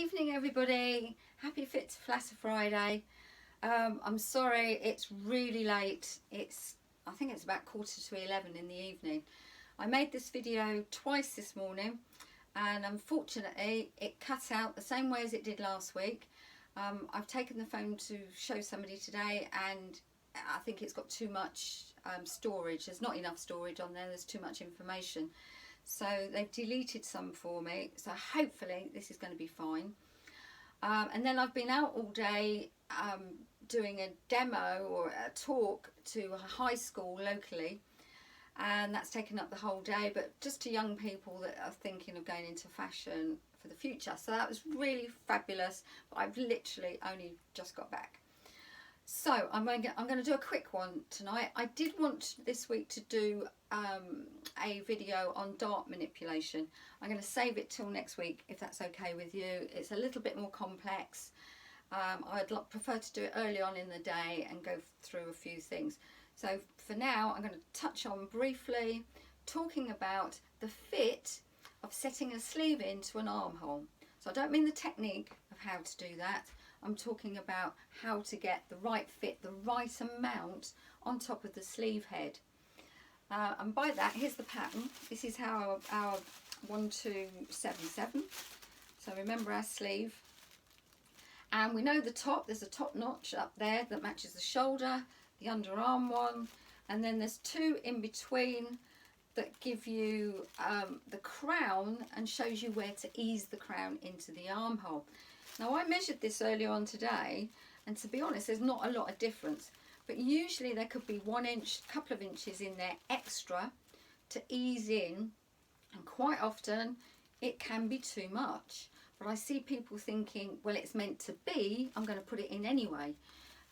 Evening everybody, happy Fit to Flatter Friday. I'm sorry it's really late. I think it's about 11:15 in the evening. I made this video twice this morning and unfortunately it cut out the same way as it did last week. I've taken the phone to show somebody today and I think it's got too much storage. There's not enough storage on there, there's too much information. So they've deleted some for me, so hopefully this is going to be fine. And then I've been out all day doing a demo or a talk to a high school locally, and that's taken up the whole day, but just to young people that are thinking of going into fashion for the future. So that was really fabulous, but I've literally only just got back. So I'm going to do a quick one tonight. I did want this week to do a video on dart manipulation. I'm going to save it till next week if that's okay with you. It's a little bit more complex. I'd prefer to do it early on in the day and go through a few things. So for now I'm going to touch on briefly talking about the fit of setting a sleeve into an armhole. So I don't mean the technique of how to do that. I'm talking about how to get the right fit, the right amount on top of the sleeve head. And by that, here's the pattern. This is how our 1277. So remember our sleeve. And we know the top, there's a top notch up there that matches the shoulder, the underarm one. And then there's two in between that give you the crown and shows you where to ease the crown into the armhole. Now I measured this earlier on today, and to be honest there's not a lot of difference, but usually there could be 1 inch, couple of inches in there extra to ease in, and quite often it can be too much. But I see people thinking, well, it's meant to be, I'm going to put it in anyway,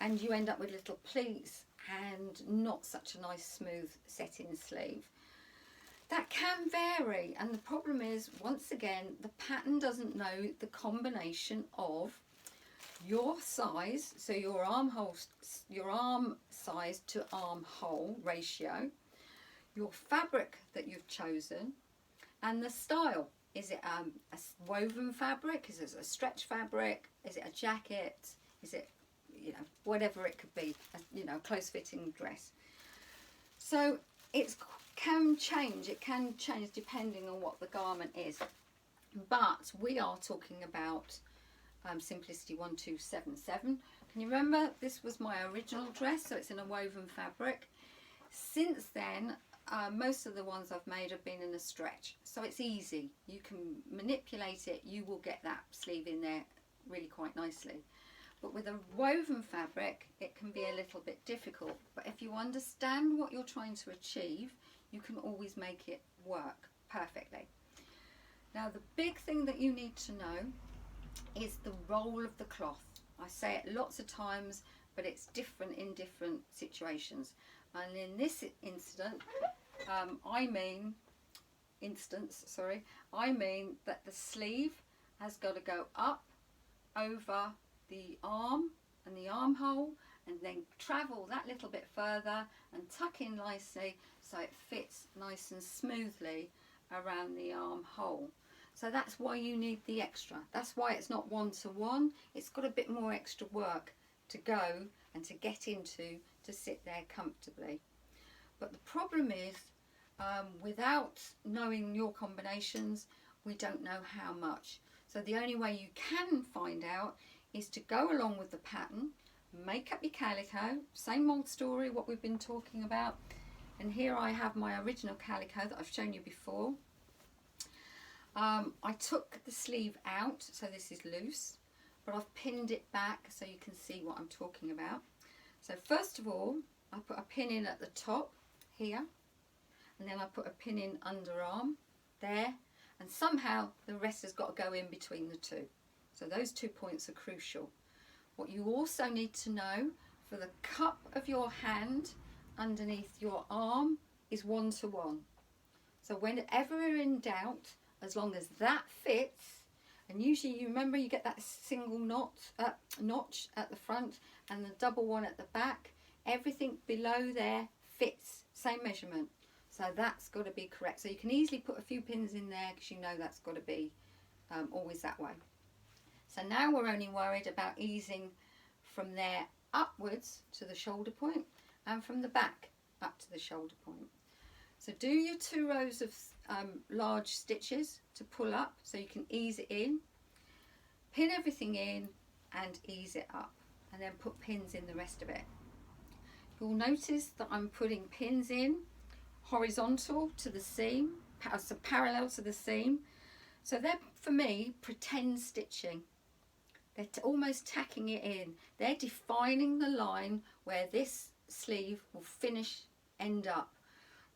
and you end up with little pleats and not such a nice smooth set-in sleeve. That can vary, and the problem is, once again, the pattern doesn't know the combination of your size, so your arm size to armhole ratio, your fabric that you've chosen, and the style. Is it a woven fabric? Is it a stretch fabric? Is it a jacket? Is it, whatever it could be, a close-fitting dress. So it can change depending on what the garment is, but we are talking about Simplicity 1277. Can you remember this was my original dress, so it's in a woven fabric. Since then most of the ones I've made have been in a stretch, so it's easy, you can manipulate it, you will get that sleeve in there really quite nicely. But with a woven fabric it can be a little bit difficult, but if you understand what you're trying to achieve, you can always make it work perfectly. Now the big thing that you need to know is the roll of the cloth. I say it lots of times, but it's different in different situations. And in this I mean that the sleeve has got to go up over the arm and the armhole, and then travel that little bit further and tuck in nicely so it fits nice and smoothly around the armhole. So that's why you need the extra. That's why it's not 1-to-1. It's got a bit more extra work to go and to get into to sit there comfortably. But the problem is, without knowing your combinations, we don't know how much. So the only way you can find out is to go along with the pattern, make up your calico, same old story what we've been talking about. And here I have my original calico that I've shown you before. I took the sleeve out, so this is loose, but I've pinned it back so you can see what I'm talking about. So first of all, I put a pin in at the top here, and then I put a pin in underarm there, and somehow the rest has got to go in between the two. So those 2 points are crucial. What you also need to know, for the cup of your hand underneath your arm is 1-to-1. So whenever you're in doubt, as long as that fits, and usually you remember you get that single notch at the front and the double one at the back, everything below there fits, same measurement. So that's got to be correct. So you can easily put a few pins in there because you know that's got to be always that way. So now we're only worried about easing from there upwards to the shoulder point and from the back up to the shoulder point. So do your 2 rows of large stitches to pull up so you can ease it in, pin everything in and ease it up, and then put pins in the rest of it. You'll notice that I'm putting pins in horizontal to the seam, so parallel to the seam. So they're, for me, pretend stitching. They're almost tacking it in. They're defining the line where this sleeve will end up.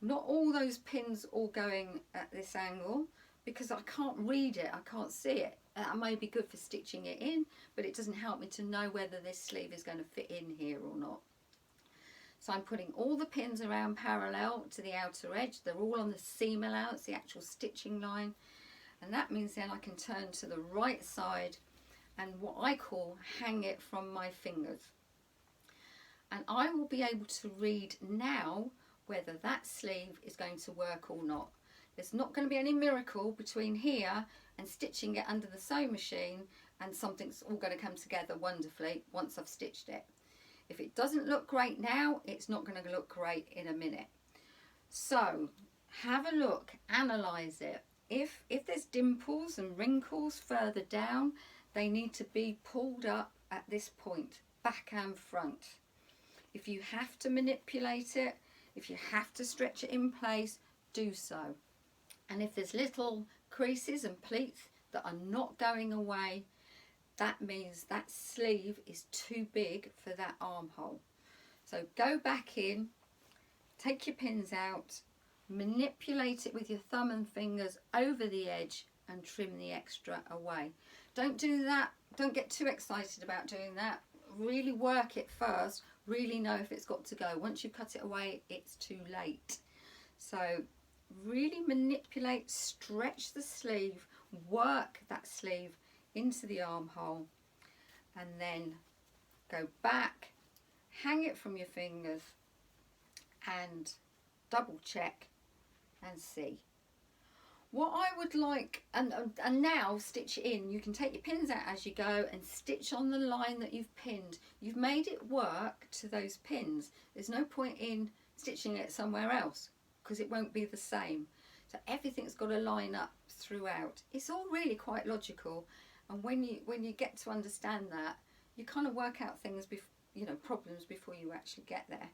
Not all those pins all going at this angle, because I can't read it, I can't see it. That may be good for stitching it in, but it doesn't help me to know whether this sleeve is going to fit in here or not. So I'm putting all the pins around parallel to the outer edge. They're all on the seam allowance, the actual stitching line. And that means then I can turn to the right side and what I call hang it from my fingers. And I will be able to read now whether that sleeve is going to work or not. There's not going to be any miracle between here and stitching it under the sewing machine and something's all going to come together wonderfully once I've stitched it. If it doesn't look great now, it's not going to look great in a minute. So have a look, analyse it. If there's dimples and wrinkles further down, they need to be pulled up at this point, back and front. If you have to manipulate it, if you have to stretch it in place, do so. And if there's little creases and pleats that are not going away, that means that sleeve is too big for that armhole. So go back in, take your pins out, manipulate it with your thumb and fingers over the edge and trim the extra away. Don't do that, don't get too excited about doing that. Really work it first, really know if it's got to go. Once you cut it away, it's too late. So really manipulate, stretch the sleeve, work that sleeve into the armhole, and then go back, hang it from your fingers and double check and see. What I would like, and now stitch it in. You can take your pins out as you go and stitch on the line that you've pinned. You've made it work to those pins. There's no point in stitching it somewhere else because it won't be the same. So everything's got to line up throughout. It's all really quite logical, and when you get to understand that, you kind of work out things, problems before you actually get there.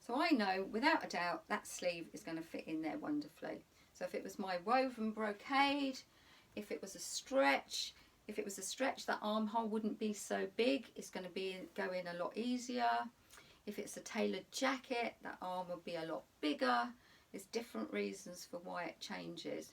So I know without a doubt that sleeve is going to fit in there wonderfully. So if it was my woven brocade, if it was a stretch, that armhole wouldn't be so big. It's going to go in a lot easier. If it's a tailored jacket, that arm would be a lot bigger. There's different reasons for why it changes.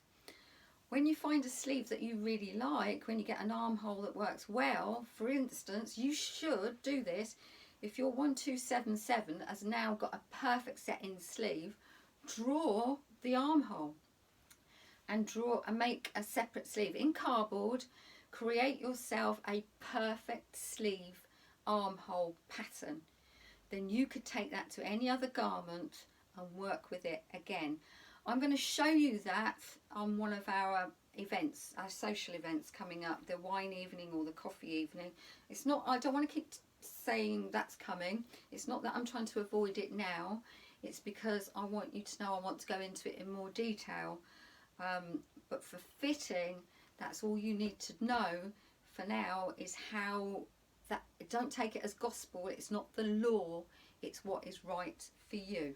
When you find a sleeve that you really like, when you get an armhole that works well, for instance, you should do this. If your 1277 has now got a perfect set-in sleeve, draw the armhole and make a separate sleeve in cardboard. Create yourself a perfect sleeve armhole pattern. Then you could take that to any other garment and work with it again. I'm going to show you that on one of our events, our social events coming up, the wine evening or the coffee evening. It's not, I don't want to keep saying that's coming. It's not that I'm trying to avoid it now. It's because I want you to know I want to go into it in more detail. But for fitting, that's all you need to know for now, is how that, don't take it as gospel. It's not the law, it's what is right for you.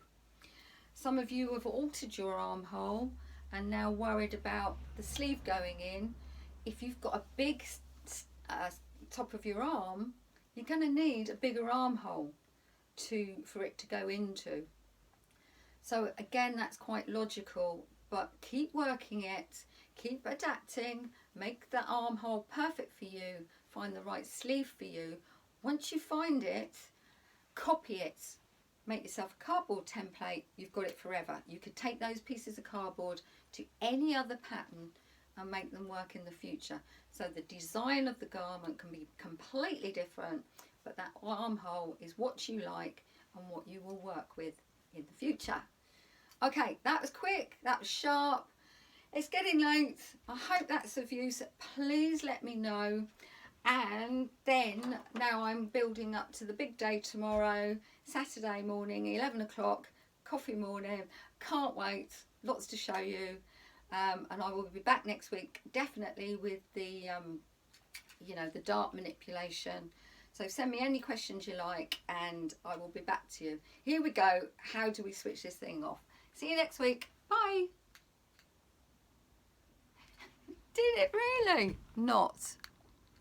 Some of you have altered your armhole and now worried about the sleeve going in. If you've got a big top of your arm, you're going to need a bigger armhole for it to go into. So again, that's quite logical, but keep working it, keep adapting, make the armhole perfect for you, find the right sleeve for you. Once you find it, copy it. Make yourself a cardboard template, you've got it forever. You could take those pieces of cardboard to any other pattern and make them work in the future. So the design of the garment can be completely different, but that armhole is what you like and what you will work with in the future. Okay, that was quick, that was sharp. It's getting late. I hope that's of use. Please let me know. And then now I'm building up to the big day tomorrow, Saturday morning, 11 o'clock, coffee morning. Can't wait, lots to show you. And I will be back next week, definitely with the, you know, the dart manipulation. So send me any questions you like and I will be back to you. Here we go. How do we switch this thing off? See you next week. Bye. Did it really? Not.